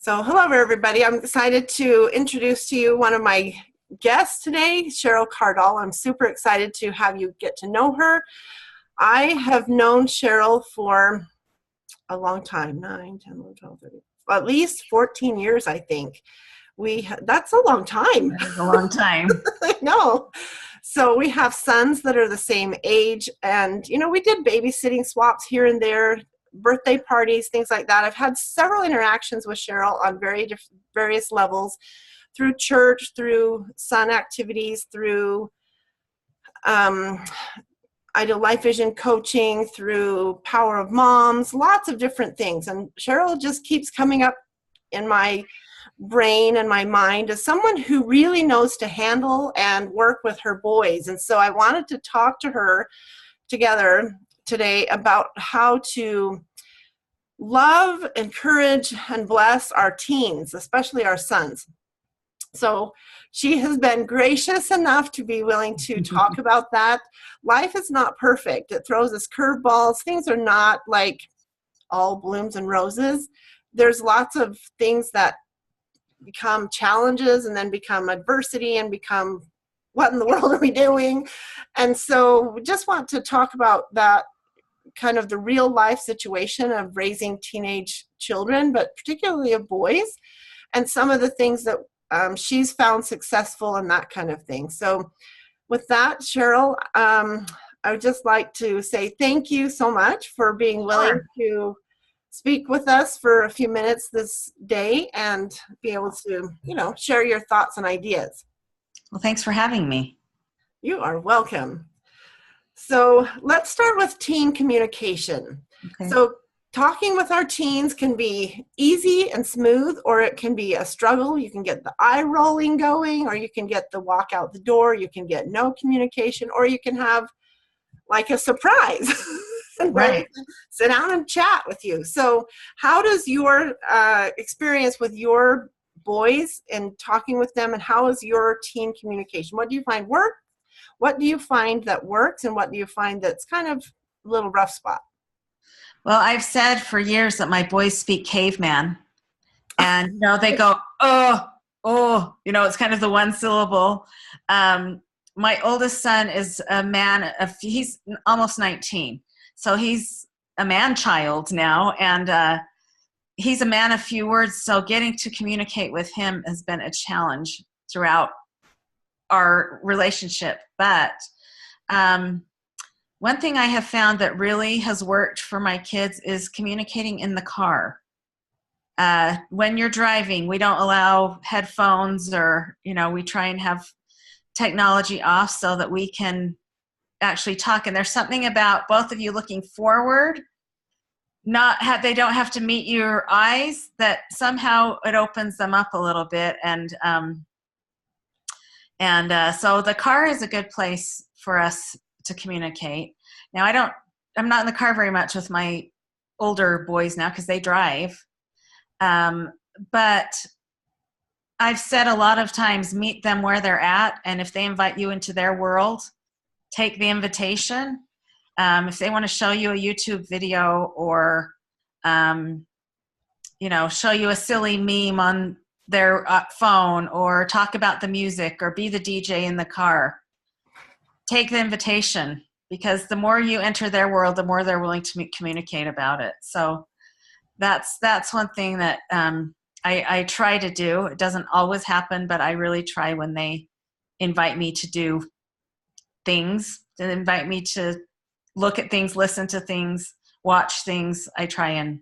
So hello, everybody. I'm excited to introduce to you one of my guests today, Cheryl Cardall. I'm super excited to have you get to know her. I have known Cheryl for a long time, 9, 10, 11, 12, 13, at least 14 years, I think. That's a long time. That is a long time. I know. So we have sons that are the same age, and we did babysitting swaps here and there, birthday parties, things like that. I've had several interactions with Cheryl on various levels, through church, through son activities, through I do life vision coaching, through Power of Moms, lots of different things. And Cheryl just keeps coming up in my brain and my mind as someone who really knows to handle and work with her boys. And so I wanted to talk to her together today about how to love, encourage, and bless our teens, especially our sons. So she has been gracious enough to be willing to talk about that. Life is not perfect. It throws us curveballs. Things are not like all blooms and roses. There's lots of things that become challenges and then become adversity and become, what in the world are we doing? And so we just want to talk about that, kind of the real life situation of raising teenage children, but particularly of boys, and some of the things that she's found successful and that kind of thing. So with that, Cheryl, I would just like to say thank you so much for being willing to speak with us for a few minutes this day and be able to, share your thoughts and ideas. Well, thanks for having me. You are welcome. So let's start with teen communication. Okay. So talking with our teens can be easy and smooth, or it can be a struggle. You can get the eye rolling going, or you can get the walk out the door. You can get no communication, or you can have like a surprise. Right. Sit down and chat with you. So how does your experience with your boys and talking with them, and how is your teen communication? What do you find work? What do you find that works, and what do you find that's kind of a little rough spot? Well, I've said for years that my boys speak caveman, and they go, oh, it's kind of the one syllable. My oldest son is a man he's almost 19. So he's a man-child now, and he's a man of few words. So getting to communicate with him has been a challenge throughout our relationship. But one thing I have found that really has worked for my kids is communicating in the car. When you're driving, we don't allow headphones, or, we try and have technology off so that we can actually talk. And there's something about both of you looking forward, they don't have to meet your eyes, that somehow it opens them up a little bit. And so the car is a good place for us to communicate. Now, I'm not in the car very much with my older boys now because they drive. But I've said a lot of times, meet them where they're at. And if they invite you into their world, take the invitation. If they want to show you a YouTube video, or, show you a silly meme on their phone, or talk about the music, or be the DJ in the car, take the invitation, because the more you enter their world, the more they're willing to communicate about it. So that's one thing that I try to do. It doesn't always happen, but I really try when they invite me to do things, to invite me to look at things, listen to things, watch things. I try and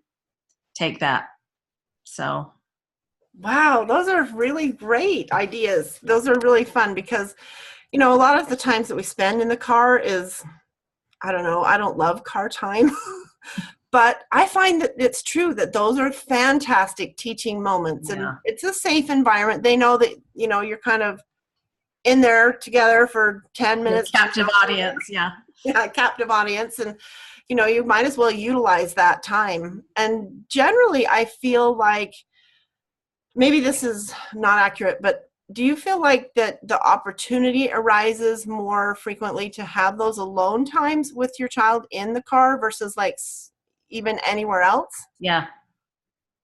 take that. So. Wow, those are really great ideas. Those are really fun because, a lot of the times that we spend in the car is, I don't know, I don't love car time, but I find that it's true that those are fantastic teaching moments. Yeah. And it's a safe environment. They know that, you're kind of in there together for 10 minutes. Captive audience, yeah. Yeah, captive audience. And, you might as well utilize that time. And generally, I feel like, maybe this is not accurate, but do you feel like that the opportunity arises more frequently to have those alone times with your child in the car versus like even anywhere else? Yeah.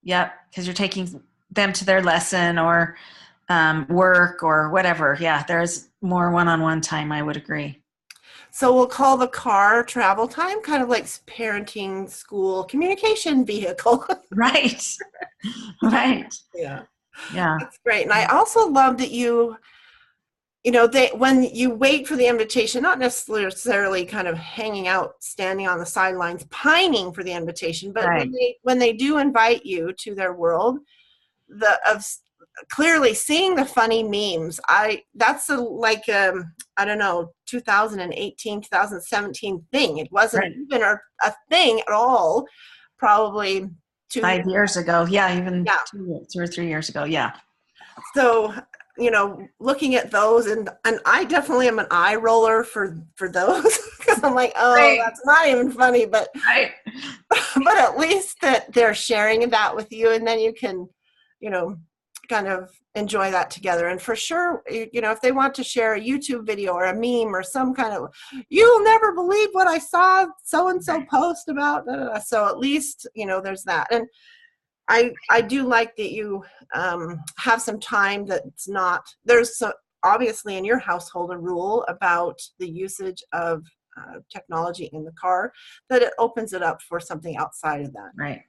Because you're taking them to their lesson or work or whatever. Yeah, there's more one-on-one time, I would agree. So we'll call the car travel time, kind of like parenting, school, communication vehicle. Right. Right. Yeah. Yeah. That's great. And I also love that when you wait for the invitation, not necessarily kind of hanging out, standing on the sidelines, pining for the invitation, but Right. when they do invite you to their world, of clearly seeing the funny memes, that's I don't know, 2018, 2017 thing. It wasn't Right. even a thing at all, probably 5 years ago. Yeah, even yeah. 2 or 3 years ago. Yeah. So, looking at those, and I definitely am an eye roller for those, because I'm like, oh, Right. that's not even funny, but Right. but at least that they're sharing that with you, and then you can, kind of enjoy that together. And for sure, if they want to share a YouTube video or a meme or some kind of, you'll never believe what I saw so and so post about, so at least there's that. And I do like that you have some time that's not, obviously in your household a rule about the usage of technology in the car, that it opens it up for something outside of that. Right.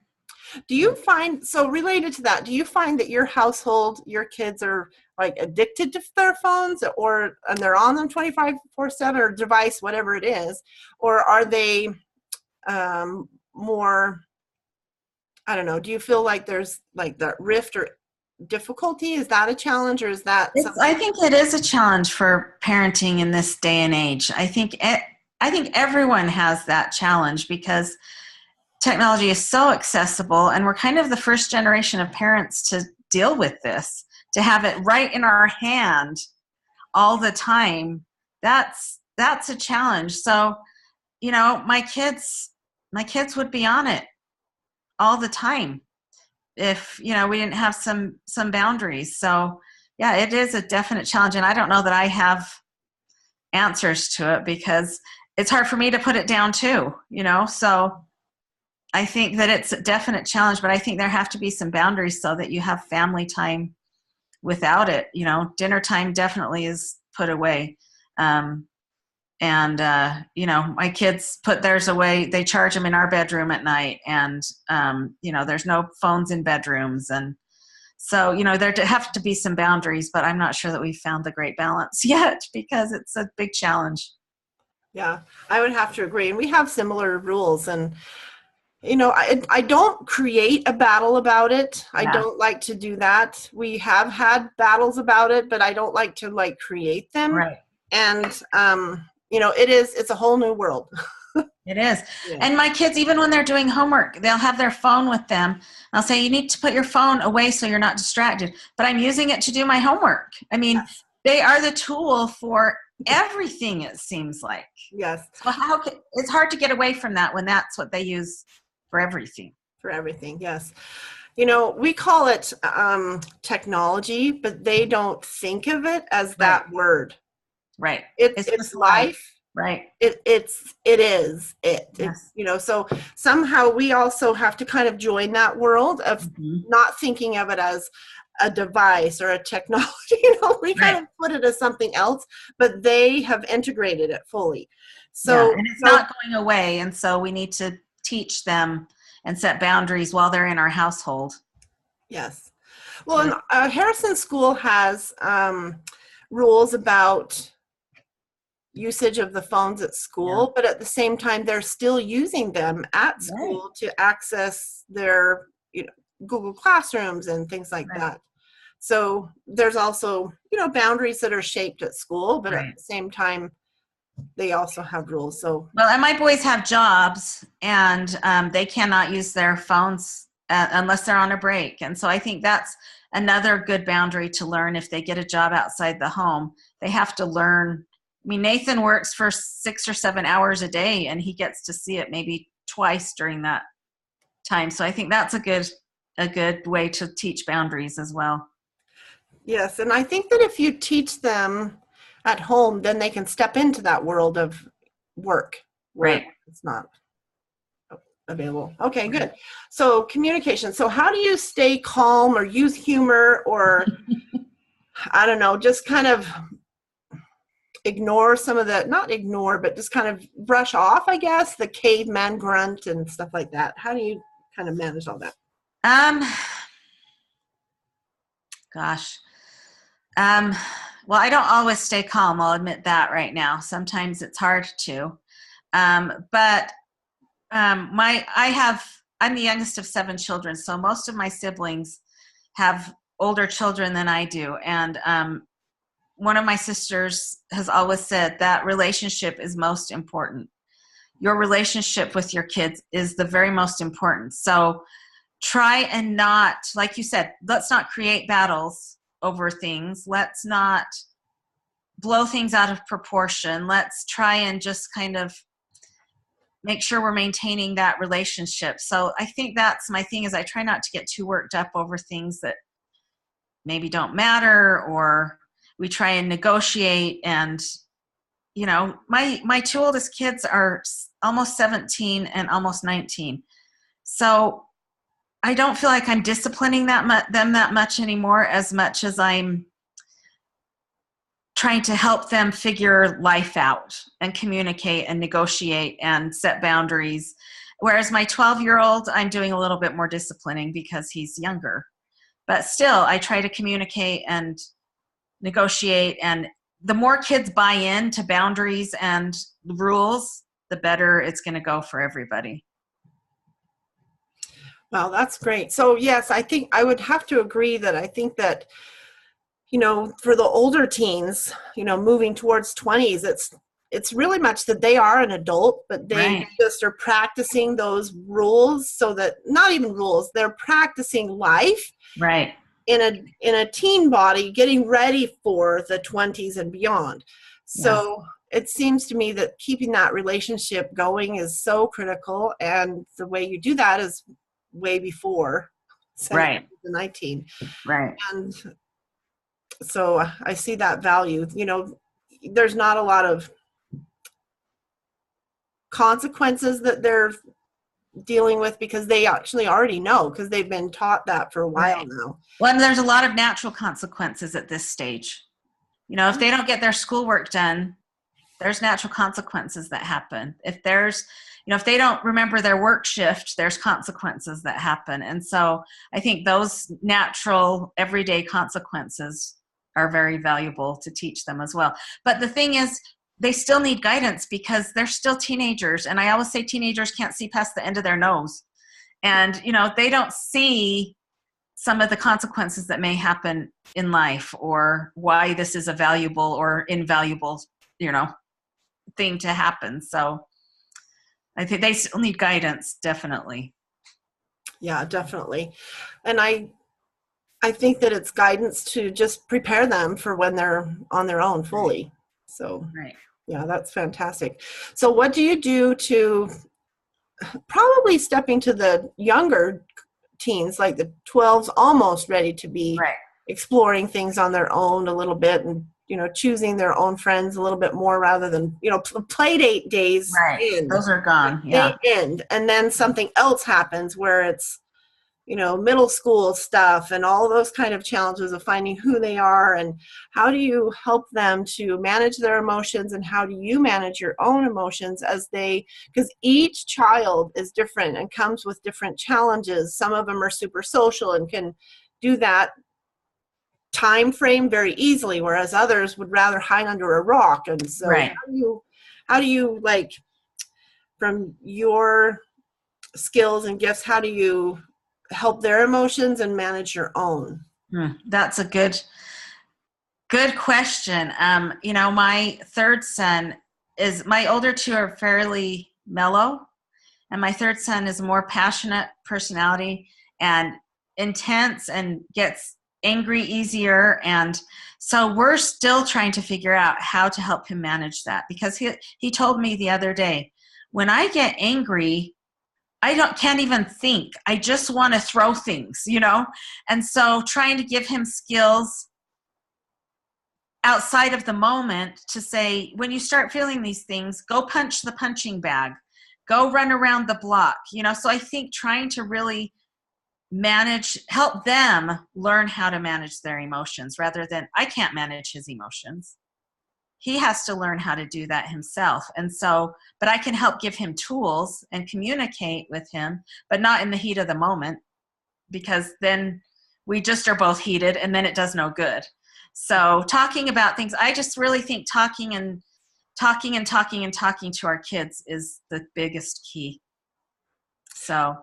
Do you find, so related to that, do you find that your household, your kids are like addicted to their phones, and they're on them 24/7 or device, whatever it is, or are they more, I don't know, do you feel like there's like that rift or difficulty? Is that a challenge, or is that something? I think it is a challenge for parenting in this day and age. I think everyone has that challenge because technology is so accessible, and we're kind of the first generation of parents to deal with this, to have it right in our hand all the time. That's a challenge. So, my kids would be on it all the time if we didn't have some boundaries. So yeah, it is a definite challenge, and I don't know that I have answers to it because it's hard for me to put it down too, so I think that it's a definite challenge, but I think there have to be some boundaries so that you have family time without it. Dinner time definitely is put away. My kids put theirs away. They charge them in our bedroom at night, and there's no phones in bedrooms. And so, there have to be some boundaries, but I'm not sure that we've found the great balance yet because it's a big challenge. Yeah, I would have to agree. And we have similar rules, and I don't create a battle about it. I don't like to do that. We have had battles about it, but I don't like to create them. Right. And it's a whole new world. It is. Yeah. And my kids, even when they're doing homework, they'll have their phone with them. I'll say, you need to put your phone away so you're not distracted. But I'm using it to do my homework. I mean, yes. They are the tool for everything, it seems like. Yes. So it's hard to get away from that when that's what they use for everything. For everything, yes. We call it technology, but they don't think of it as that word. Right. It's life. Right. It is. Yes. So somehow we also have to kind of join that world of not thinking of it as a device or a technology. We kind of put it as something else, but they have integrated it fully. So and it's not going away, and so we need to teach them and set boundaries while they're in our household. Yes. Well, and Harrison School has rules about usage of the phones at school, but at the same time, they're still using them at school to access their Google Classrooms and things like that. So there's also boundaries that are shaped at school, but at the same time, they also have rules. So and my boys have jobs, and they cannot use their phones unless they're on a break. And so I think that's another good boundary to learn. If they get a job outside the home, they have to learn. I mean, Nathan works for 6 or 7 hours a day, and he gets to see it maybe twice during that time. So I think that's a good way to teach boundaries as well. Yes, and I think that if you teach them at home, then they can step into that world of work. Right. It's not available. Okay, good. So communication. So how do you stay calm or use humor or, I don't know, just kind of ignore some of the, not ignore, but just kind of brush off, I guess, the caveman grunt and stuff like that? How do you kind of manage all that? Um, gosh. Well, I don't always stay calm. I'll admit that right now. Sometimes it's hard to. But I'm the youngest of 7 children, so most of my siblings have older children than I do. And one of my sisters has always said that relationship is most important. Your relationship with your kids is the very most important. So try and not, like you said, let's not create battles over things. Let's not blow things out of proportion. Let's try and just kind of make sure we're maintaining that relationship. So I think that's my thing, is I try not to get too worked up over things that maybe don't matter, or we try and negotiate. And, you know, my 2 oldest kids are almost 17 and almost 19. So I don't feel like I'm disciplining them that much anymore, as much as I'm trying to help them figure life out and communicate and negotiate and set boundaries. Whereas my 12-year-old, I'm doing a little bit more disciplining because he's younger. But still, I try to communicate and negotiate. And the more kids buy into boundaries and rules, the better it's going to go for everybody. Wow, that's great. So yes, I think I would have to agree that I think that, you know, for the older teens, you know, moving towards 20s, it's really much that they are an adult, but they just are practicing those rules, so that, not even rules, they're practicing life in a teen body, getting ready for the 20s and beyond. So it seems to me that keeping that relationship going is so critical, and the way you do that is way before 17 to 19. And so I see that value. You know, there's not a lot of consequences that they're dealing with, because they actually already know, because they've been taught that for a while now. Well, and there's a lot of natural consequences at this stage. You know, if they don't get their schoolwork done, there's natural consequences that happen. If there's, you know, if they don't remember their work shift, there's consequences that happen. And so I think those natural everyday consequences are very valuable to teach them as well. But the thing is, they still need guidance, because they're still teenagers. And I always say teenagers can't see past the end of their nose. And, you know, they don't see some of the consequences that may happen in life, or why this is a valuable or invaluable, you know, thing to happen. So I think they still need guidance, definitely. Yeah, definitely. And I think that it's guidance to just prepare them for when they're on their own fully. So yeah, that's fantastic. So what do you do to, probably stepping to the younger teens, like the 12s, almost ready to be exploring things on their own a little bit, and, you know, choosing their own friends a little bit more, rather than, you know, play date days end. Those are gone. They end, and then something else happens where it's, you know, middle school stuff and all those kind of challenges of finding who they are, and how do you help them to manage their emotions, and how do you manage your own emotions as they, because each child is different and comes with different challenges. Some of them are super social and can do that time frame very easily, whereas others would rather hide under a rock. And so how do you like, from your skills and gifts, how do you help their emotions and manage your own? That's a good question. You know, my third son my older 2 are fairly mellow, and my third son is a more passionate personality and intense and gets angry easier. And so we're still trying to figure out how to help him manage that, because he told me the other day, when I get angry, I can't even think. I just want to throw things, you know? And so trying to give him skills outside of the moment to say, when you start feeling these things, go punch the punching bag. go run around the block, so I think trying to really help them learn how to manage their emotions rather than I can't manage his emotions. He has to learn how to do that himself. And so, but I can help give him tools and communicate with him, but not in the heat of the moment, because then we just are both heated and then it does no good. So talking about things, I just really think talking to our kids is the biggest key. So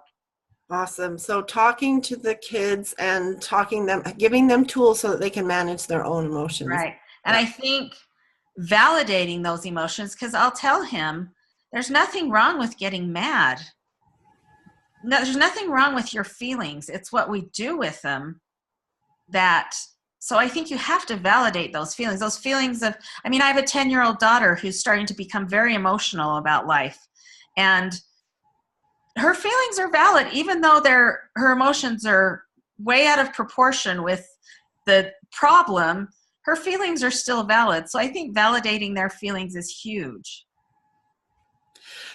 awesome. So talking to the kids and giving them tools so that they can manage their own emotions. right. And I think validating those emotions, because I'll tell him there's nothing wrong with getting mad. No, there's nothing wrong with your feelings. It's what we do with them so I think you have to validate those feelings of, I have a 10-year-old daughter who's starting to become very emotional about life, and her feelings are valid, even though her emotions are way out of proportion with the problem. Her feelings are still valid. So I think validating their feelings is huge.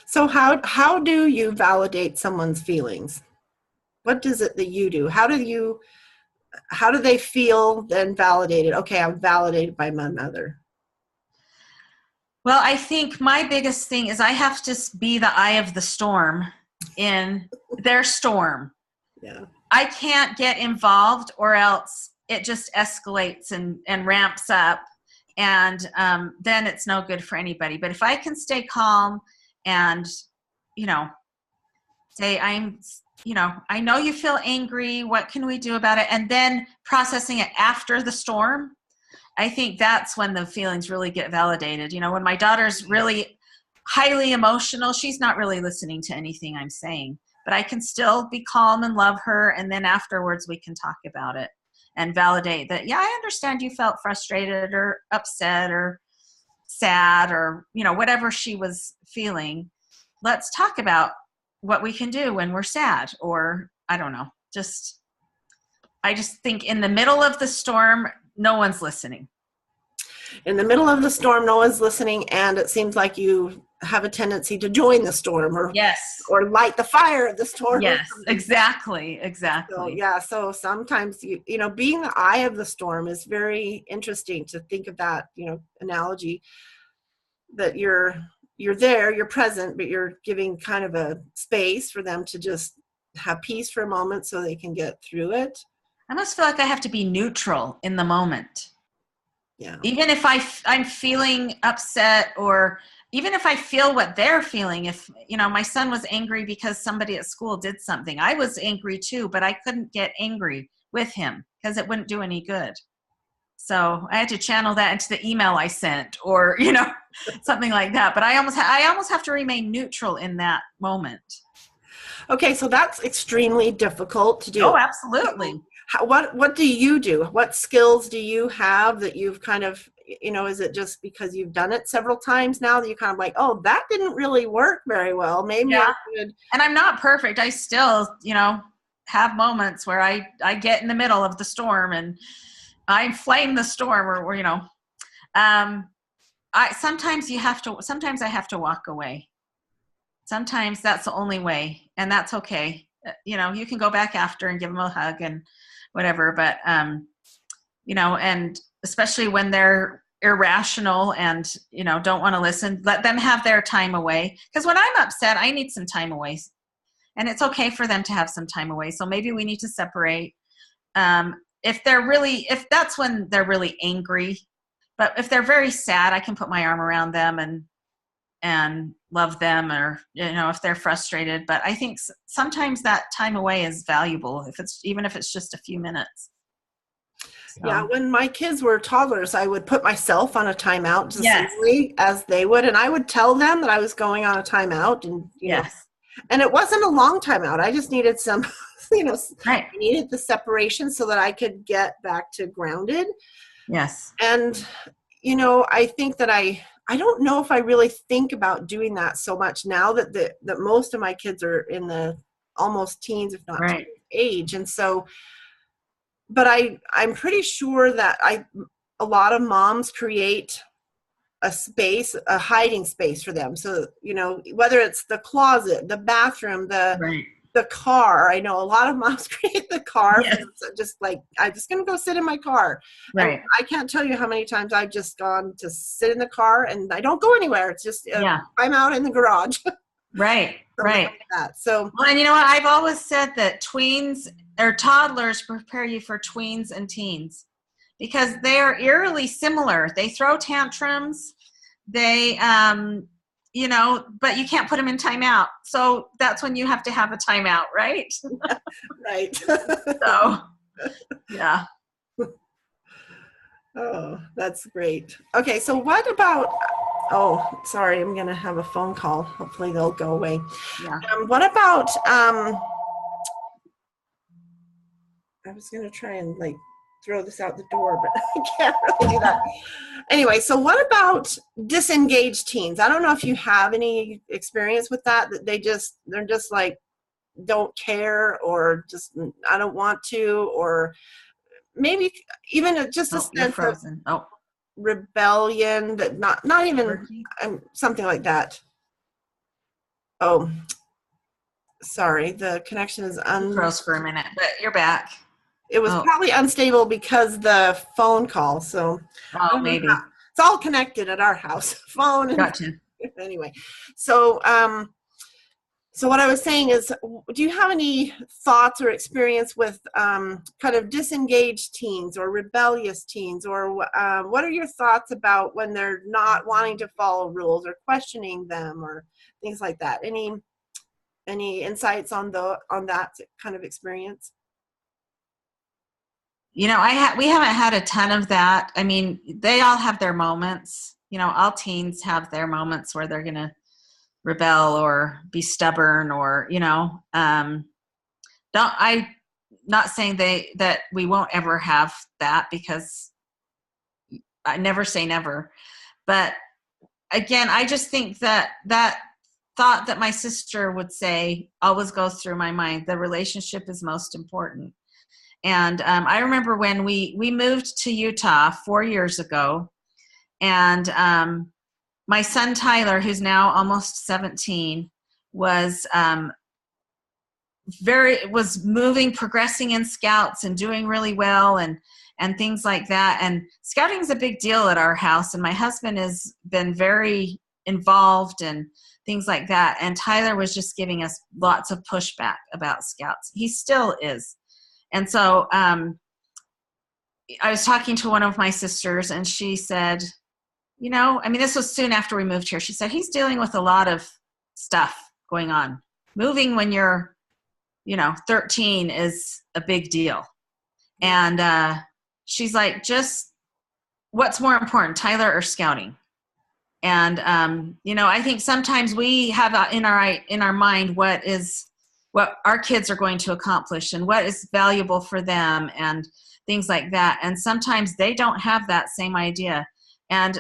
So how do you validate someone's feelings? What is it that you do? How do they feel then validated? Okay, I'm validated by my mother. Well, I think my biggest thing is I have to be the eye of the storm in their storm. Yeah. I can't get involved or else it just escalates and ramps up, and then it's no good for anybody. But if I can stay calm and, say, I know you feel angry. What can we do about it? And then processing it after the storm, I think that's when the feelings really get validated. When my daughter's really highly emotional, she's not really listening to anything I'm saying, but I can still be calm and love her. And then afterwards we can talk about it and validate that, yeah, I understand you felt frustrated or upset or sad or, whatever she was feeling. Let's talk about what we can do when we're sad, or I don't know, I just think in the middle of the storm, no one's listening. In the middle of the storm, no one's listening, and it seems like you have a tendency to join the storm or light the fire of the storm. Yes, exactly. So sometimes being the eye of the storm is very interesting to think of that, analogy that you're there, you're present, but you're giving kind of a space for them to just have peace for a moment so they can get through it. I almost feel like I have to be neutral in the moment. Yeah. Even if I'm feeling upset, or even if I feel what they're feeling, if, my son was angry because somebody at school did something, I was angry too, but I couldn't get angry with him because it wouldn't do any good. So I had to channel that into the email I sent, or, something like that. But I almost have to remain neutral in that moment. Okay, so that's extremely difficult to do. Oh, absolutely. What do you do? What skills do you have that you've kind of, is it just because you've done it several times now that you kind of like, oh, that didn't really work very well. Maybe I should. And I'm not perfect. I still, have moments where I get in the middle of the storm and I flame the storm, or sometimes I have to walk away. Sometimes that's the only way, and that's okay. You can go back after and give them a hug and whatever, but and especially when they're irrational and don't want to listen, let them have their time away, because when I'm upset, I need some time away, and it's okay for them to have some time away. So maybe we need to separate. If that's when they're really angry, but if they're very sad, I can put my arm around them and love them, or if they're frustrated. But I think sometimes that time away is valuable, even if it's just a few minutes. So. Yeah, when my kids were toddlers, I would put myself on a timeout just as they would, and I would tell them that I was going on a timeout, and and it wasn't a long timeout. I just needed some, I needed the separation so that I could get back to grounded. Yes. And I think that I don't know if I really think about doing that so much now that most of my kids are in the almost teens, if not teen age. And so, but I'm pretty sure that a lot of moms create a space, a hiding space for them. So, you know, whether it's the closet, the bathroom, Right. the car. I know a lot of moms create the car. Yes. Just like, I'm just going to go sit in my car. Right. And I can't tell you how many times I've just gone to sit in the car and I don't go anywhere. It's just, I'm out in the garage. Right. Right. Like that. So, well, and you know what? I've always said that tweens or toddlers prepare you for tweens and teens because they are eerily similar. They throw tantrums. They, you know, but you can't put them in timeout. So that's when you have to have a timeout, right? Right. So, yeah. Oh, that's great. Okay, so what about, oh, sorry, I'm going to have a phone call. Hopefully they'll go away. Yeah. What about, I was going to try and like throw this out the door, but I can't really do that. Anyway, so what about disengaged teens? I don't know if you have any experience with that they're just like, don't care, or just, I don't want to, or maybe even just a sense of rebellion, that not even something like that. Oh, sorry, the connection is froze for a minute, but you're back. It was probably unstable because the phone call. So maybe it's all connected at our house. Phone and gotcha. Anyway, so so what I was saying is, do you have any thoughts or experience with kind of disengaged teens or rebellious teens, or what are your thoughts about when they're not wanting to follow rules or questioning them or things like that? Any insights on that kind of experience? You know, we haven't had a ton of that. I mean, they all have their moments. You know, all teens have their moments where they're going to rebel or be stubborn, or, you know, I'm not saying that we won't ever have that, because I never say never. But again, I just think that thought that my sister would say always goes through my mind. The relationship is most important. And I remember when we moved to Utah 4 years ago, and my son Tyler, who's now almost 17, was progressing in Scouts and doing really well, and things like that. And Scouting is a big deal at our house, and my husband has been very involved and things like that. And Tyler was just giving us lots of pushback about Scouts. He still is. And so I was talking to one of my sisters, and she said, you know, I mean, this was soon after we moved here. She said, he's dealing with a lot of stuff going on. Moving when you're, you know, 13 is a big deal. And she's like, just what's more important, Tyler or Scouting? And, you know, I think sometimes we have in our mind what our kids are going to accomplish and what is valuable for them and things like that. And sometimes they don't have that same idea. And,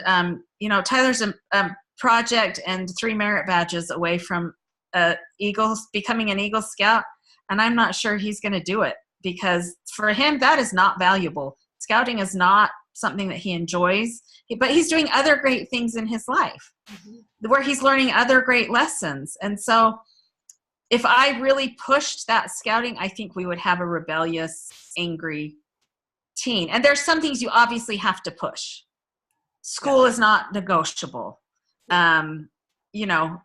you know, Tyler's a project and 3 merit badges away from becoming an Eagle Scout. And I'm not sure he's going to do it, because for him, that is not valuable. Scouting is not something that he enjoys, but he's doing other great things in his life, where he's learning other great lessons. And so if I really pushed that Scouting, I think we would have a rebellious, angry teen. And there's some things you obviously have to push. School is not negotiable. You know,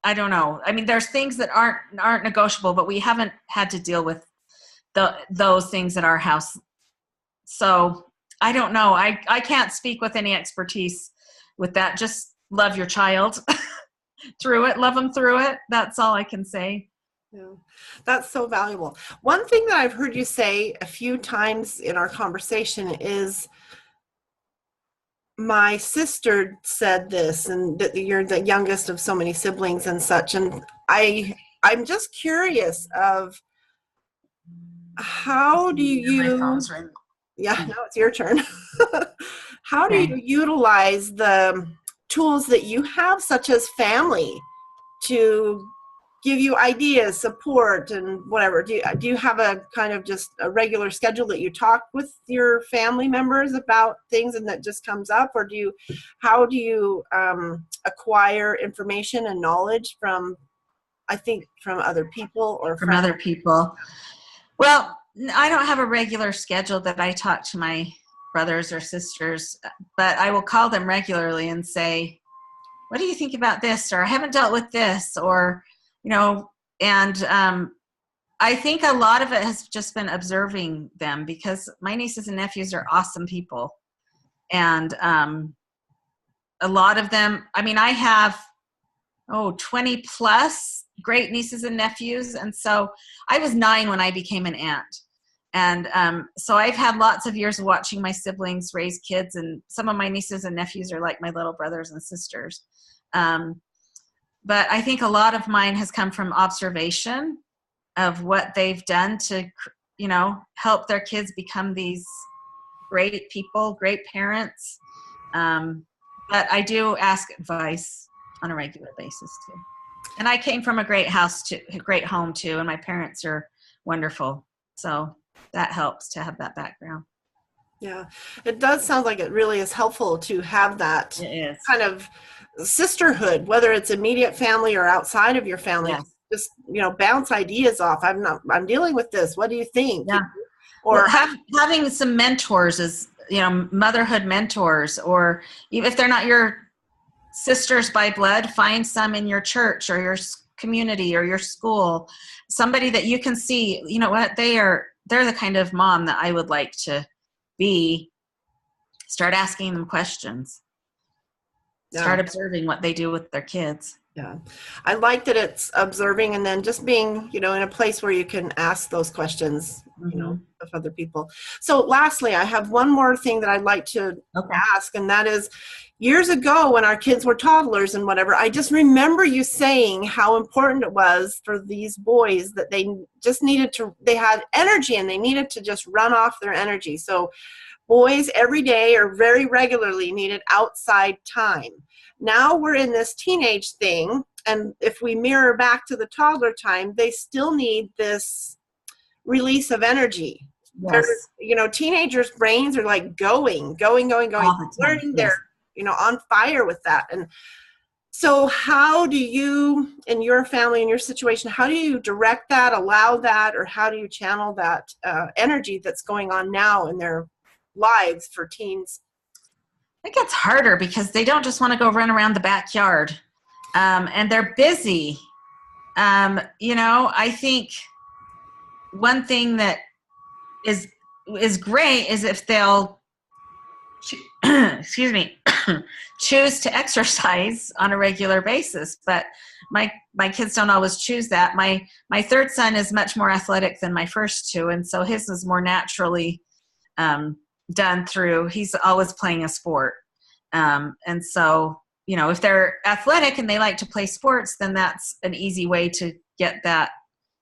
I don't know. I mean, there's things that aren't negotiable, but we haven't had to deal with those things at our house. So I don't know. I can't speak with any expertise with that. Just love your child through it. Love them through it. That's all I can say. Yeah, that's so valuable. One thing that I've heard you say a few times in our conversation is, my sister said this, and that you're the youngest of so many siblings and such. And I'm just curious of, how do you, yeah, no, it's your turn. How do you utilize the tools that you have, such as family, to give you ideas, support, and whatever? Do you have a kind of just a regular schedule that you talk with your family members about things and that just comes up? Or how do you acquire information and knowledge from other people or from other people? Well, I don't have a regular schedule that I talk to my brothers or sisters, but I will call them regularly and say, what do you think about this? Or I haven't dealt with this, or, and I think a lot of it has just been observing them, because my nieces and nephews are awesome people. And a lot of them, I have, 20 plus great nieces and nephews. And so I was 9 when I became an aunt. And so I've had lots of years watching my siblings raise kids, and some of my nieces and nephews are like my little brothers and sisters. But I think a lot of mine has come from observation of what they've done to, help their kids become these great people, great parents. But I do ask advice on a regular basis too. And I came from a great home too, and my parents are wonderful. So that helps to have that background. Yeah, it does sound like it really is helpful to have that kind of sisterhood, whether it's immediate family or outside of your family. Yeah. Just, bounce ideas off. I'm dealing with this. What do you think? Yeah. Or having some mentors is, motherhood mentors, or even if they're not your sisters by blood, find some in your church or your community or your school, somebody that you can see, they're the kind of mom that I would like to be. Start asking them questions. Yeah. Start observing what they do with their kids. Yeah. I like that it's observing and then just being, in a place where you can ask those questions, of other people. So lastly, I have one more thing that I'd like to ask, and that is, years ago when our kids were toddlers and whatever, I just remember you saying how important it was for these boys that they just they had energy and they needed to just run off their energy. So boys every day or very regularly needed outside time. Now we're in this teenage thing, and if we mirror back to the toddler time, they still need this release of energy. Yes. Teenagers' brains are like going. Learning, they're, on fire with that. And so how do you, in your family, in your situation, how do you direct that, allow that, or how do you channel that energy that's going on now in their lives for teens? It gets harder because they don't just want to go run around the backyard, and they're busy. I think one thing that is great is if they'll choose to exercise on a regular basis. But my kids don't always choose that. My third son is much more athletic than my first two, and so his is more naturally done through, he's always playing a sport. And so, if they're athletic and they like to play sports, then that's an easy way to get that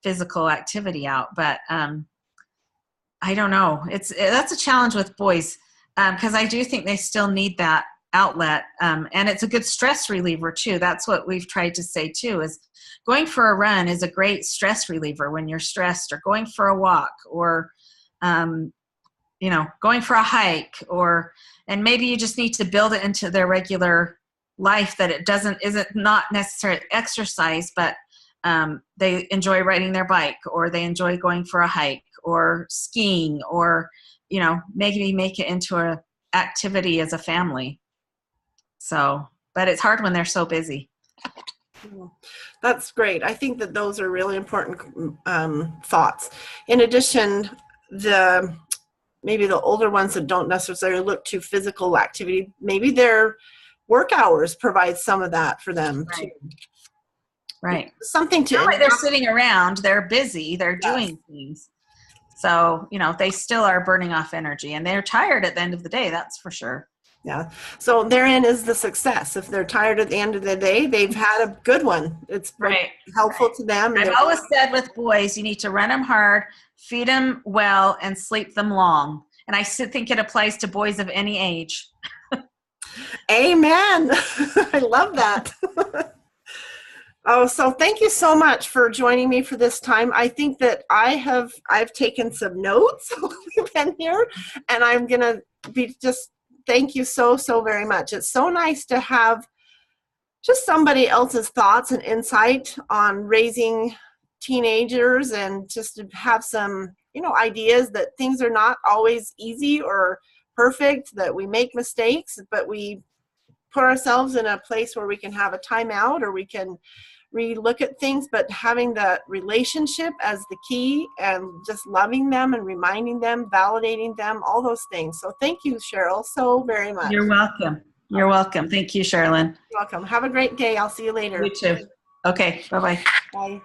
physical activity out. But I don't know. That's a challenge with boys, because I do think they still need that outlet. And it's a good stress reliever too. That's what we've tried to say too, is going for a run is a great stress reliever when you're stressed, or going for a walk, or going for a hike, and maybe you just need to build it into their regular life, that isn't not necessarily exercise, but they enjoy riding their bike, or they enjoy going for a hike or skiing, or, maybe make it into a activity as a family. So, but it's hard when they're so busy. That's great. I think that those are really important thoughts. In addition, maybe the older ones that don't necessarily look to physical activity, maybe their work hours provide some of that for them too. Right. Something to. Not like they're sitting around, they're busy, they're doing things. So, they still are burning off energy, and they're tired at the end of the day, that's for sure. Yeah. So therein is the success. If they're tired at the end of the day, they've had a good one. It's helpful to them. I've always said with boys, you need to run them hard, feed them well, and sleep them long. And I think it applies to boys of any age. Amen. I love that. Oh, so thank you so much for joining me for this time. I think that I've taken some notes while we've been here, and I'm gonna be just thank you so very much. It's so nice to have just somebody else's thoughts and insight on raising teenagers, and just to have some, ideas that things are not always easy or perfect, that we make mistakes, but we put ourselves in a place where we can have a timeout, or we can re-look at things, but having the relationship as the key, and just loving them and reminding them, validating them, all those things. So thank you, Cheryl, so very much. You're welcome. You're welcome. Thank you, Cherlynn. You're welcome. Have a great day. I'll see you later. You too. Okay, bye-bye. Bye.